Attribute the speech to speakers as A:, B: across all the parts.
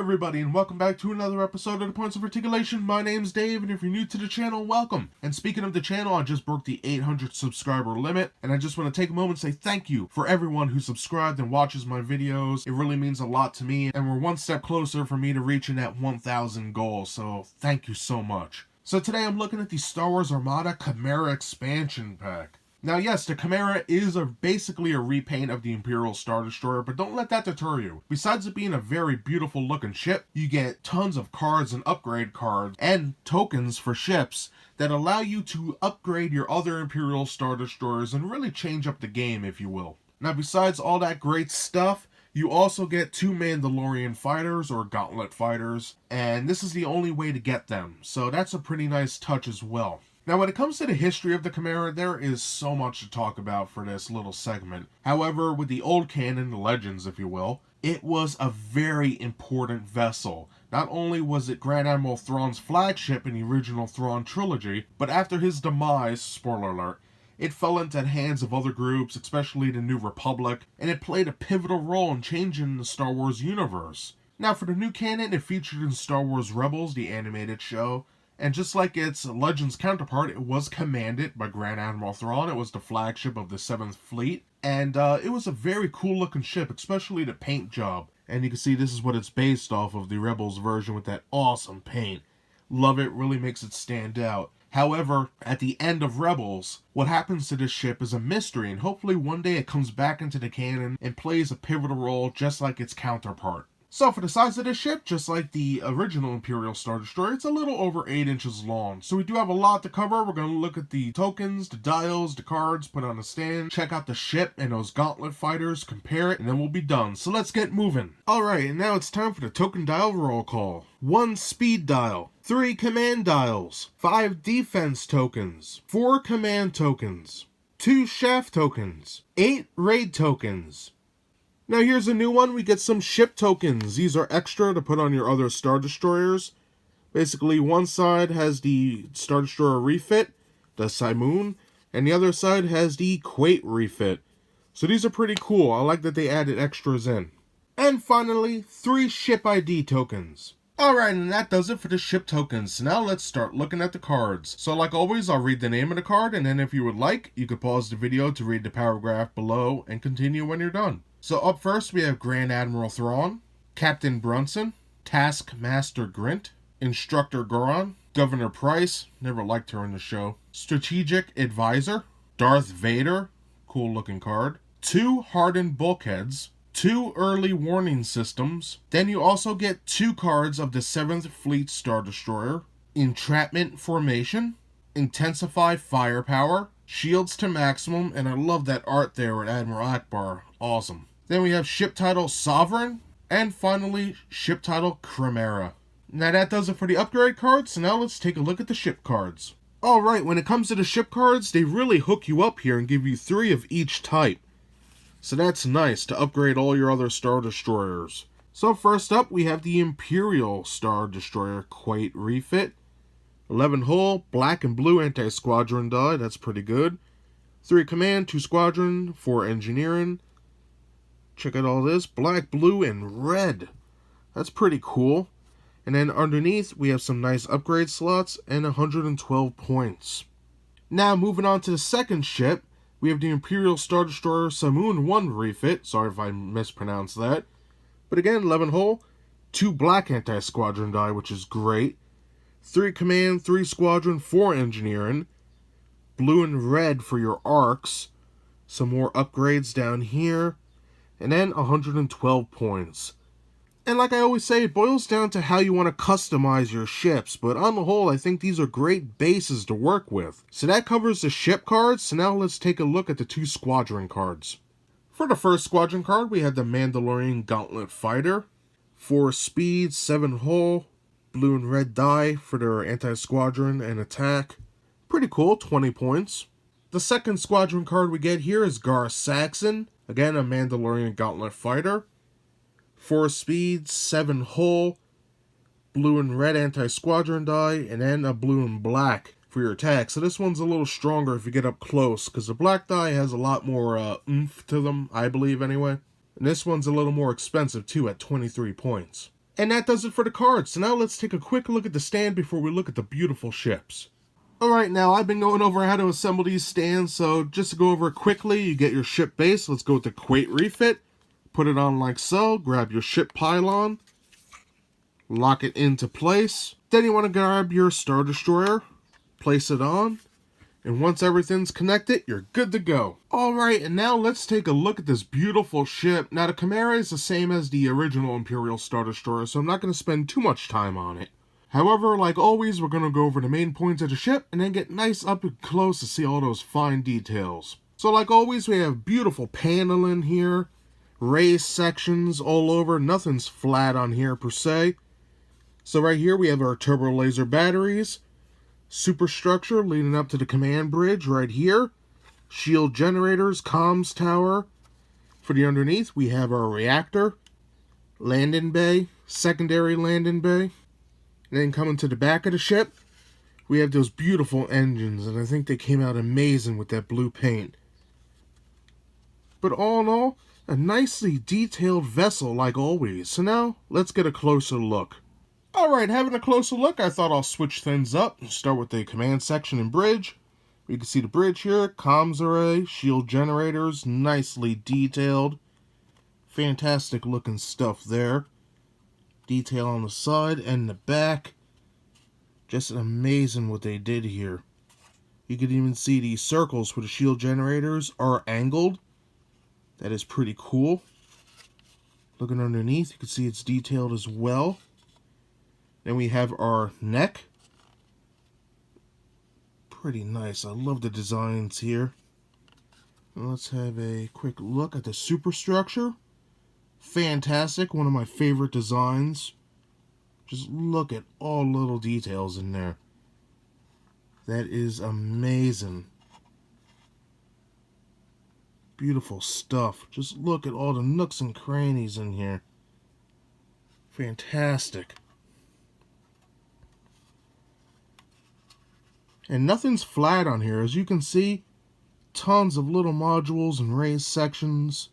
A: everybody, and welcome back to another episode of the Points of Articulation. My name's Dave, and if you're new to the channel, welcome. And speaking of the channel, I just broke the 800 subscriber limit, and I just want to take a moment and say thank you for everyone who subscribed and watches my videos. It really means a lot to me, and we're one step closer for me to reaching that 1,000 goal, so thank you so much. So today I'm looking at the Star Wars Armada Chimaera expansion pack. Now yes, the Chimaera is basically a repaint of the Imperial Star Destroyer, but don't let that deter you. Besides it being a very beautiful looking ship, you get tons of cards and upgrade cards and tokens for ships that allow you to upgrade your other Imperial Star Destroyers and really change up the game, if you will. Now besides all that great stuff, you also get 2 Mandalorian fighters, or Gauntlet fighters, and this is the only way to get them, so that's a pretty nice touch as well. Now when it comes to the history of the Chimaera, there is so much to talk about for this little segment. However, with the old canon, the legends if you will, it was a very important vessel. Not only was it Grand Admiral Thrawn's flagship in the original Thrawn trilogy, but after his demise, spoiler alert, it fell into the hands of other groups, especially the New Republic, and it played a pivotal role in changing the Star Wars universe. Now for the new canon, it featured in Star Wars Rebels, the animated show, and just like its Legends counterpart, it was commanded by Grand Admiral Thrawn. It was the flagship of the 7th Fleet, and it was a very cool looking ship, especially the paint job. And you can see this is what it's based off of, the Rebels version with that awesome paint. Love it, really makes it stand out. However, at the end of Rebels, what happens to this ship is a mystery, and hopefully one day it comes back into the canon and plays a pivotal role just like its counterpart. So for the size of this ship, just like the original Imperial Star Destroyer, it's a little over 8 inches long. So we do have a lot to cover. We're going to look at the tokens, the dials, the cards, put on a stand, check out the ship and those Gauntlet fighters, compare it, and then we'll be done. So let's get moving. Alright, and now it's time for the token dial roll call. 1 speed dial, 3 command dials, 5 defense tokens, 4 command tokens, 2 shaft tokens, 8 raid tokens. Now here's a new one, we get some ship tokens. These are extra to put on your other Star Destroyers. Basically one side has the Star Destroyer refit, the Simoon, and the other side has the Quate refit. So these are pretty cool, I like that they added extras in. And finally, 3 ship ID tokens. Alright, and that does it for the ship tokens. So now let's start looking at the cards. So like always, I'll read the name of the card, and then if you would like, you could pause the video to read the paragraph below and continue when you're done. So up first we have Grand Admiral Thrawn, Captain Brunson, Taskmaster Grint, Instructor Goron, Governor Price, never liked her in the show, Strategic Advisor, Darth Vader, cool looking card, 2 hardened bulkheads, 2 early warning systems, then you also get 2 cards of the 7th Fleet Star Destroyer, Entrapment Formation, Intensify Firepower, Shields to Maximum, and I love that art there with Admiral Akbar, awesome. Then we have ship title Sovereign, and finally ship title Chimaera. Now that does it for the upgrade cards, so now let's take a look at the ship cards. Alright, when it comes to the ship cards, they really hook you up here and give you 3 of each type. So that's nice to upgrade all your other Star Destroyers. So first up, we have the Imperial Star Destroyer Quate refit. 11 hull, black and blue anti-squadron die, that's pretty good. 3 command, 2 squadron, 4 engineering. Check out all this, black, blue, and red. That's pretty cool. And then underneath, we have some nice upgrade slots and 112 points. Now moving on to the second ship, we have the Imperial Star Destroyer Simoon 1 refit. Sorry if I mispronounced that. But again, 11 hull, 2 black anti-squadron die, which is great. 3 command, 3 squadron, 4 engineering. Blue and red for your arcs. Some more upgrades down here. And then 112 points. And like I always say, it boils down to how you want to customize your ships, but on the whole, I think these are great bases to work with. So that covers the ship cards, so now let's take a look at the 2 squadron cards. For the first squadron card, we have the Mandalorian Gauntlet Fighter. 4 speed, 7 hull, blue and red die for their anti-squadron and attack. Pretty cool, 20 points. The second squadron card we get here is Gaara Saxon. Again, a Mandalorian Gauntlet Fighter. 4 speed, 7 hull, blue and red anti-squadron die, and then a blue and black for your attack. So this one's a little stronger if you get up close, because the black die has a lot more oomph to them, I believe anyway. And this one's a little more expensive too at 23 points. And that does it for the cards. So now let's take a quick look at the stand before we look at the beautiful ships. Alright, now I've been going over how to assemble these stands, so just to go over it quickly, you get your ship base. Let's go with the Quate refit. Put it on like so. Grab your ship pylon. Lock it into place. Then you want to grab your Star Destroyer. Place it on. And once everything's connected, you're good to go. Alright, and now let's take a look at this beautiful ship. Now the Chimaera is the same as the original Imperial Star Destroyer, so I'm not going to spend too much time on it. However, like always, we're going to go over the main points of the ship and then get nice up and close to see all those fine details. So like always, we have beautiful paneling here. Raised sections all over. Nothing's flat on here per se. So right here we have our Turbolaser batteries. Superstructure leading up to the command bridge right here. Shield generators, comms tower. For the underneath, we have our reactor, landing bay, secondary landing bay. And then coming to the back of the ship, we have those beautiful engines, and I think they came out amazing with that blue paint. But all in all, a nicely detailed vessel like always. So now, let's get a closer look. Alright, having a closer look, I thought I'll switch things up. Start with the command section and bridge. You can see the bridge here, comms array, shield generators, nicely detailed. Fantastic looking stuff there. Detail on the side and the back. Just amazing what they did here. You can even see these circles for the shield generators are angled. That is pretty cool. Looking underneath, you can see it's detailed as well. Then we have our neck. Pretty nice. I love the designs here. And let's have a quick look at the superstructure. Fantastic. One of my favorite designs. Just look at all little details in there. That is amazing. Beautiful stuff. Just look at all the nooks and crannies in here. Fantastic. And nothing's flat on here. As you can see, tons of little modules and raised sections.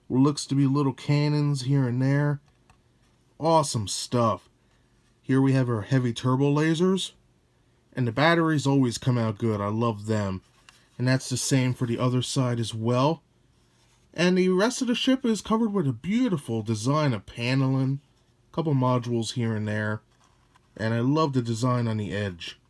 A: What looks to be little cannons here and there. Awesome stuff. Here we have our heavy turbolasers. And the batteries always come out good. I love them. And that's the same for the other side as well. And the rest of the ship is covered with a beautiful design of paneling. A couple modules here and there. And I love the design on the edge.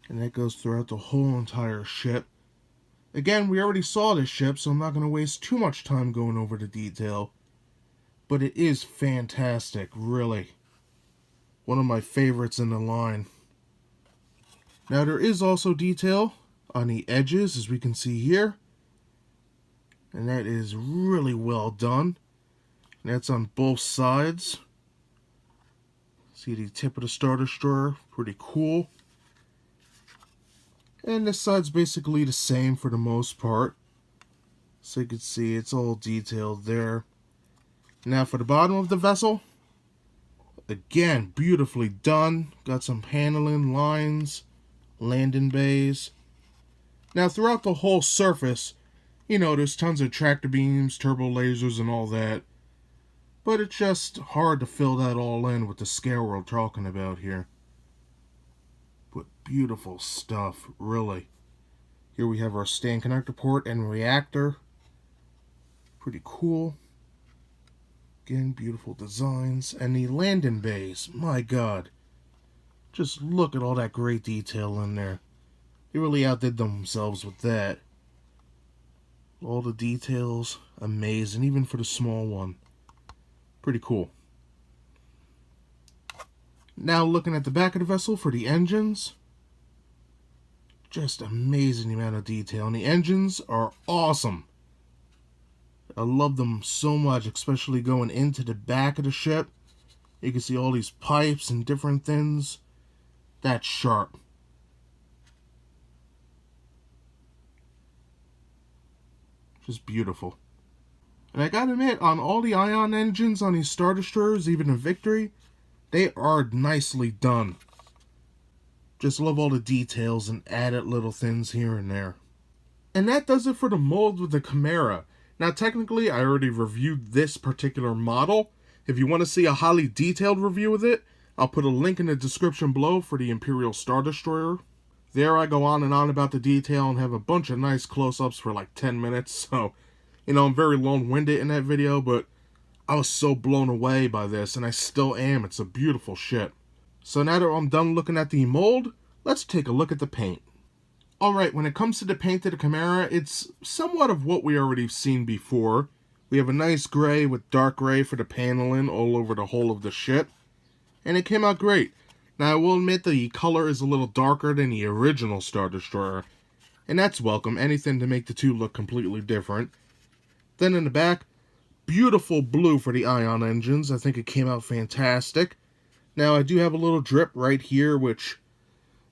A: And that goes throughout the whole entire ship. Again, we already saw this ship, so I'm not going to waste too much time going over the detail. But it is fantastic, really. One of my favorites in the line. Now there is also detail on the edges, as we can see here. And that is really well done. And that's on both sides. See the tip of the Star Destroyer, pretty cool. And this side's basically the same for the most part. So you can see it's all detailed there. Now for the bottom of the vessel. Again, beautifully done. Got some paneling, lines, landing bays. Now throughout the whole surface, you know, there's tons of tractor beams, turbo lasers, and all that. But it's just hard to fill that all in with the scale we're talking about here. But beautiful stuff, really. Here we have our stand connector port and reactor. Pretty cool. Again, beautiful designs. And the landing bays, my god. Just look at all that great detail in there. They really outdid themselves with that. All the details, amazing, even for the small one. Pretty cool. Now looking at the back of the vessel for the engines. Just amazing amount of detail. And the engines are awesome. I love them so much, especially going into the back of the ship. You can see all these pipes and different things. That's sharp. Just beautiful. And I gotta admit, on all the ion engines on these Star Destroyers, even in Victory, they are nicely done. Just love all the details and added little things here and there. And that does it for the mold with the Chimaera. Now technically I already reviewed this particular model. If you want to see a highly detailed review of it, I'll put a link in the description below for the Imperial Star Destroyer. There I go on and on about the detail and have a bunch of nice close-ups for like 10 minutes, so, I'm very long-winded in that video, but I was so blown away by this, and I still am. It's a beautiful ship. So now that I'm done looking at the mold, let's take a look at the paint. Alright, when it comes to the paint of the Chimaera, it's somewhat of what we already seen before. We have a nice gray with dark gray for the paneling all over the whole of the ship, and it came out great. Now, I will admit the color is a little darker than the original Star Destroyer, and that's welcome, anything to make the two look completely different. Then in the back, beautiful blue for the ion engines. I think it came out fantastic. Now, I do have a little drip right here, which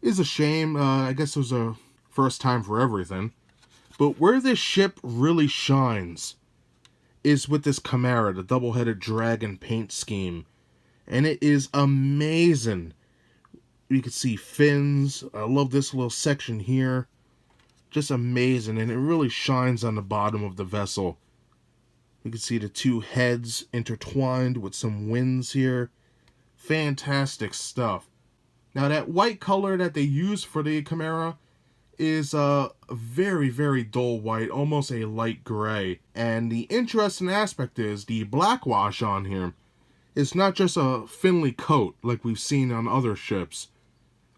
A: is a shame. I guess it was a first time for everything. But where this ship really shines is with this Chimaera, the double-headed dragon paint scheme. And it is amazing. You can see fins. I love this little section here. Just amazing, and it really shines on the bottom of the vessel. You can see the two heads intertwined with some wings here. Fantastic stuff. Now that white color that they use for the Chimaera is a very, very dull white, almost a light gray. And the interesting aspect is the black wash on here is not just a Finley coat like we've seen on other ships.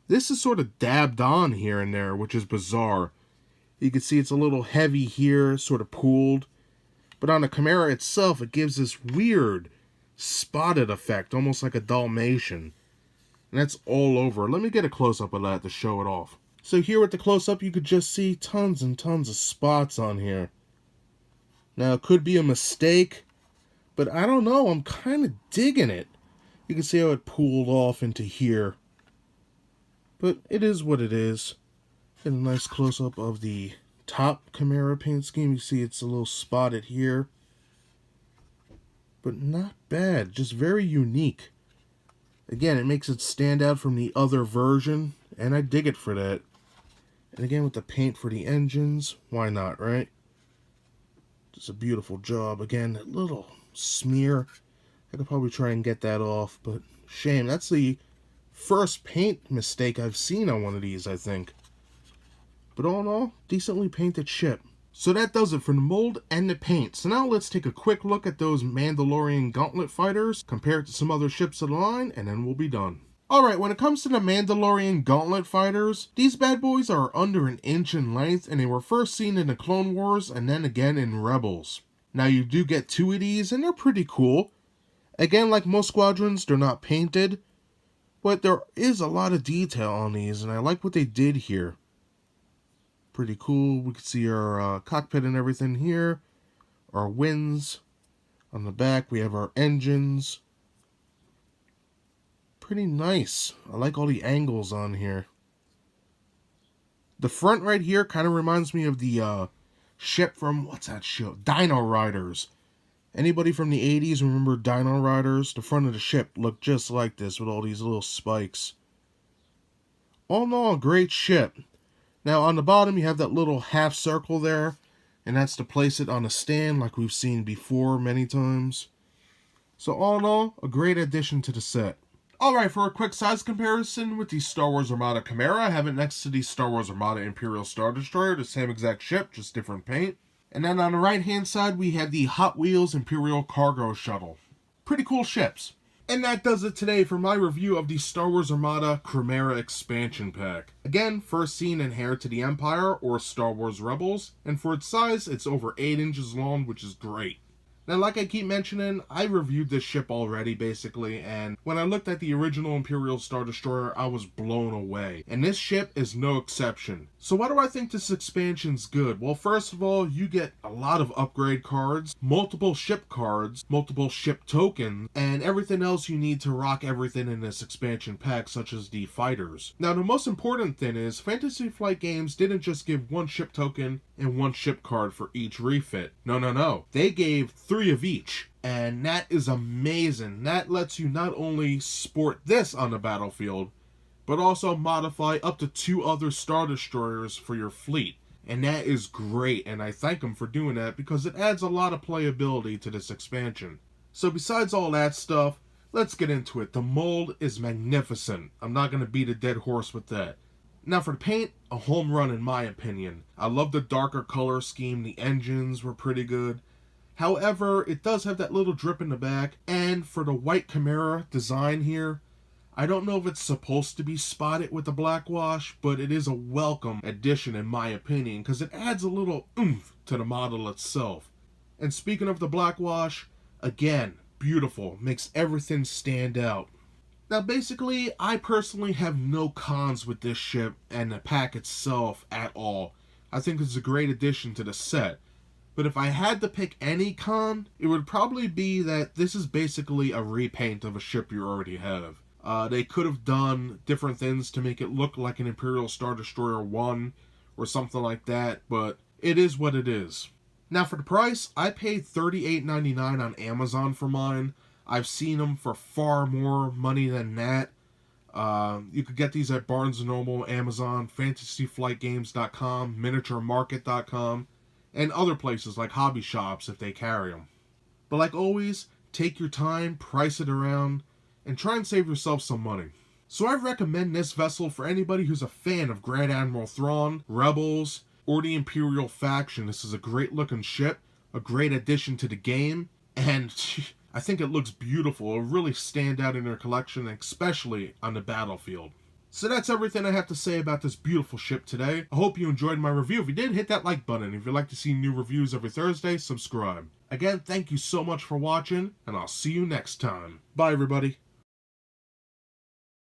A: This is sort of dabbed on here and there, which is bizarre. You can see it's a little heavy here, sort of pooled. But on the Chimaera itself, it gives this weird spotted effect, almost like a Dalmatian. And that's all over. Let me get a close-up of that to show it off. So here with the close-up, you could just see tons and tons of spots on here. Now, it could be a mistake, but I don't know. I'm kind of digging it. You can see how it pooled off into here. But it is what it is. Get a nice close-up of the top Chimaera paint scheme. You see it's a little spotted here. But not bad. Just very unique. Again, it makes it stand out from the other version. And I dig it for that. And again, with the paint for the engines. Why not, right? Just a beautiful job. Again, that little smear. I could probably try and get that off. But shame. That's the first paint mistake I've seen on one of these, I think. But all in all, decently painted ship. So that does it for the mold and the paint. So now let's take a quick look at those Mandalorian Gauntlet fighters compared to some other ships of the line, and then we'll be done. Alright, when it comes to the Mandalorian Gauntlet fighters, these bad boys are under an inch in length, and they were first seen in the Clone Wars and then again in Rebels. Now you do get two of these, and they're pretty cool. Again, like most squadrons, they're not painted, but there is a lot of detail on these, and I like what they did here. Pretty cool. We can see our cockpit and everything here. Our winds. On the back, we have our engines. Pretty nice. I like all the angles on here. The front right here kind of reminds me of the ship from, what's that show? Dino Riders. Anybody from the 80s remember Dino Riders? The front of the ship looked just like this with all these little spikes. All in all, a great ship. Now on the bottom you have that little half circle there, and that's to place it on a stand like we've seen before many times. So all in all, a great addition to the set. Alright, for a quick size comparison with the Star Wars Armada Chimaera, I have it next to the Star Wars Armada Imperial Star Destroyer, the same exact ship, just different paint. And then on the right hand side we have the Hot Wheels Imperial Cargo Shuttle. Pretty cool ships. And that does it today for my review of the Star Wars Armada Chimaera Expansion Pack. Again, first seen in Heir to the Empire or Star Wars Rebels, and for its size, it's over 8 inches long, which is great. Now, like I keep mentioning, I reviewed this ship already, basically, and when I looked at the original Imperial Star Destroyer, I was blown away. And this ship is no exception. So why do I think this expansion's good? Well, first of all, you get a lot of upgrade cards, multiple ship tokens, and everything else you need to rock everything in this expansion pack, such as the fighters. Now, the most important thing is, Fantasy Flight Games didn't just give one ship token and one ship card for each refit. No. They gave 3 of each. And that is amazing. That lets you not only sport this on the battlefield, but also modify up to 2 other Star Destroyers for your fleet. And that is great, and I thank him for doing that because it adds a lot of playability to this expansion. So besides all that stuff, let's get into it. The mold is magnificent. I'm not going to beat a dead horse with that. Now for the paint, a home run in my opinion. I love the darker color scheme, the engines were pretty good. However, it does have that little drip in the back, and for the white Chimaera design here, I don't know if it's supposed to be spotted with the black wash, but it is a welcome addition in my opinion, because it adds a little oomph to the model itself. And speaking of the black wash, again, beautiful, makes everything stand out. Now basically, I personally have no cons with this ship and the pack itself at all. I think it's a great addition to the set. But if I had to pick any con, it would probably be that this is basically a repaint of a ship you already have. They could have done different things to make it look like an Imperial Star Destroyer 1 or something like that, but it is what it is. Now for the price, I paid $38.99 on Amazon for mine. I've seen them for far more money than that. You could get these at Barnes & Noble, Amazon, FantasyFlightGames.com, MiniatureMarket.com, and other places like hobby shops if they carry them. But like always, take your time, price it around, and try and save yourself some money. So I recommend this vessel for anybody who's a fan of Grand Admiral Thrawn, Rebels, or the Imperial faction. This is a great looking ship, a great addition to the game, and I think it looks beautiful. It'll really stand out in your collection, especially on the battlefield. So that's everything I have to say about this beautiful ship today. I hope you enjoyed my review. If you did, hit that like button. If you'd like to see new reviews every Thursday, subscribe. Again, thank you so much for watching, and I'll see you next time. Bye, everybody.